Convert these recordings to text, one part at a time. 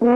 What's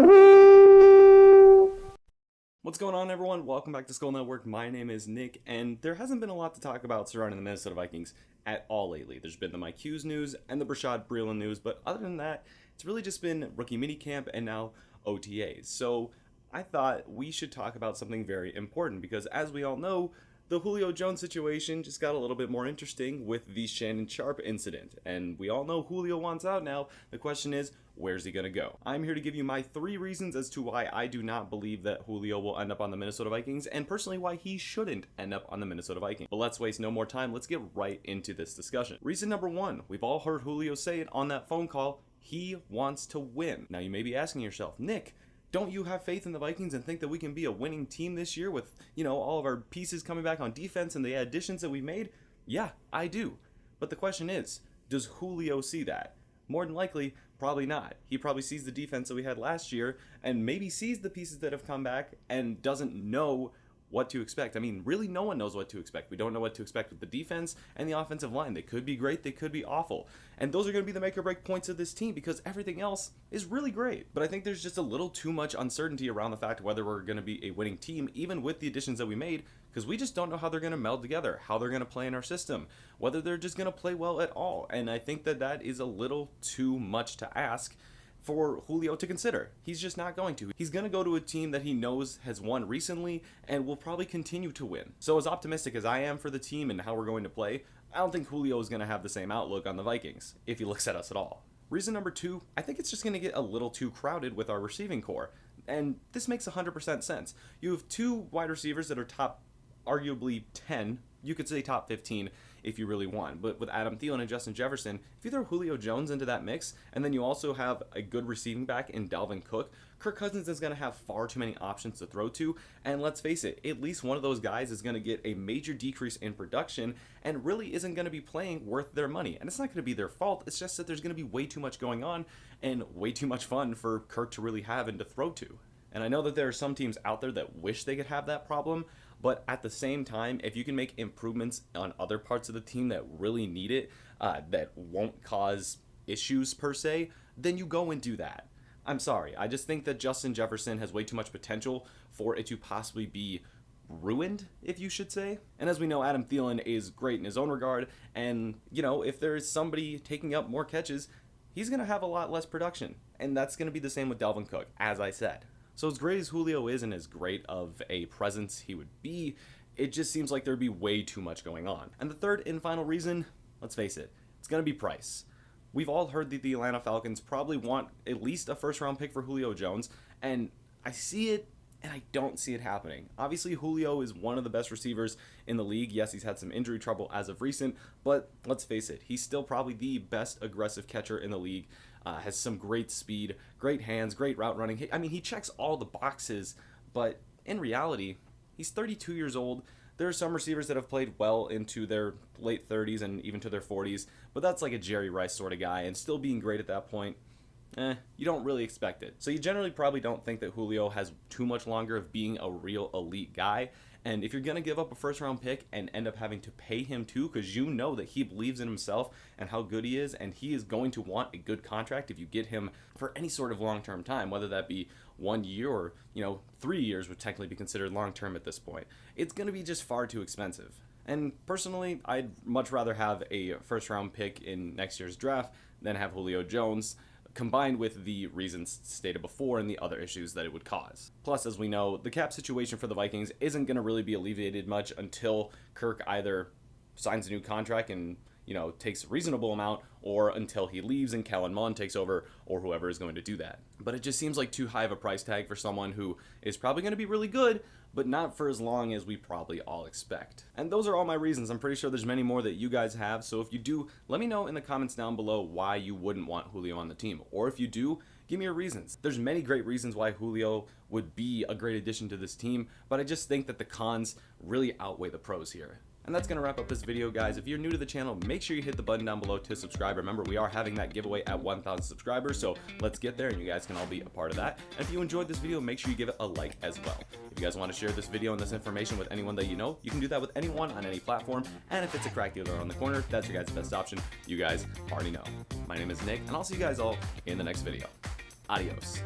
going on, everyone? Welcome back to Skull Network. My name is Nick, and there hasn't been a lot to talk about surrounding the Minnesota Vikings at all lately. There's been the Mike Hughes news and the Brashad Breeland news, but other than that, it's really just been rookie minicamp and now OTAs. So I thought we should talk about something very important because, as we all know, the Julio Jones situation just got a little bit more interesting with the Shannon Sharpe incident, and we all know Julio wants out now. The question is, where's he going to go? I'm here to give you my 3 reasons as to why I do not believe that Julio will end up on the Minnesota Vikings, and personally why he shouldn't end up on the Minnesota Vikings. But let's waste no more time. Let's get right into this discussion. Reason number 1, we've all heard Julio say it on that phone call. He wants to win. Now you may be asking yourself, Nick, don't you have faith in the Vikings and think that we can be a winning team this year with, all of our pieces coming back on defense and the additions that we've made? Yeah, I do. But the question is, does Julio see that? More than likely, probably not. He probably sees the defense that we had last year and maybe sees the pieces that have come back and doesn't know what to expect. I mean, really no one knows what to expect. We don't know what to expect with the defense and the offensive line. They could be great, they could be awful. And those are going to be the make or break points of this team because everything else is really great. But I think there's just a little too much uncertainty around the fact whether we're going to be a winning team, even with the additions that we made, because we just don't know how they're going to meld together, how they're going to play in our system, whether they're just going to play well at all. And I think that that is a little too much to ask for Julio to consider. He's just not going to. He's going to go to a team that he knows has won recently and will probably continue to win. So as optimistic as I am for the team and how we're going to play, I don't think Julio is going to have the same outlook on the Vikings, if he looks at us at all. Reason number 2, I think it's just going to get a little too crowded with our receiving core. And this makes 100% sense. You have 2 wide receivers that are top, arguably 10, you could say top 15 if you really want. But with Adam Thielen and Justin Jefferson, if you throw Julio Jones into that mix, and then you also have a good receiving back in Dalvin Cook, Kirk Cousins is going to have far too many options to throw to. And let's face it, at least one of those guys is going to get a major decrease in production and really isn't going to be playing worth their money. And it's not going to be their fault. It's just that there's going to be way too much going on and way too much fun for Kirk to really have and to throw to. And I know that there are some teams out there that wish they could have that problem, but at the same time, if you can make improvements on other parts of the team that really need it, that won't cause issues per se, then you go and do that. I'm sorry, I just think that Justin Jefferson has way too much potential for it to possibly be ruined, if you should say. And as we know, Adam Thielen is great in his own regard, and if there's somebody taking up more catches, he's going to have a lot less production. And that's going to be the same with Dalvin Cook, as I said. So as great as Julio is and as great of a presence he would be, it just seems like there'd be way too much going on. And the third and final reason, let's face it, it's going to be price. We've all heard that the Atlanta Falcons probably want at least a first-round pick for Julio Jones, and I see it and I don't see it happening. Obviously, Julio is one of the best receivers in the league. Yes, he's had some injury trouble as of recent, but let's face it, he's still probably the best aggressive catcher in the league. Has some great speed, great hands, great route running. I mean, he checks all the boxes, but in reality, he's 32 years old. There are some receivers that have played well into their late 30s and even to their 40s, but that's like a Jerry Rice sort of guy, and still being great at that point, you don't really expect it. So you generally probably don't think that Julio has too much longer of being a real elite guy. And if you're going to give up a first round pick and end up having to pay him too, because you know that he believes in himself and how good he is, and he is going to want a good contract if you get him for any sort of long-term time, whether that be 1 year or 3 years would technically be considered long-term at this point, it's going to be just far too expensive. And personally, I'd much rather have a first round pick in next year's draft than have Julio Jones, combined with the reasons stated before and the other issues that it would cause. Plus, as we know, the cap situation for the Vikings isn't going to really be alleviated much until Kirk either signs a new contract and takes a reasonable amount, or until he leaves and Kellen Mond takes over, or whoever is going to do that. But it just seems like too high of a price tag for someone who is probably going to be really good, but not for as long as we probably all expect. And those are all my reasons. I'm pretty sure there's many more that you guys have, so if you do, let me know in the comments down below why you wouldn't want Julio on the team. Or if you do, give me your reasons. There's many great reasons why Julio would be a great addition to this team, but I just think that the cons really outweigh the pros here. And that's going to wrap up this video, guys. If you're new to the channel, make sure you hit the button down below to subscribe. Remember, we are having that giveaway at 1,000 subscribers, so let's get there and you guys can all be a part of that. And if you enjoyed this video, make sure you give it a like as well. If you guys want to share this video and this information with anyone that you know, you can do that with anyone on any platform. And if it's a crack dealer on the corner, that's your guys' best option. You guys already know. My name is Nick, and I'll see you guys all in the next video. Adios.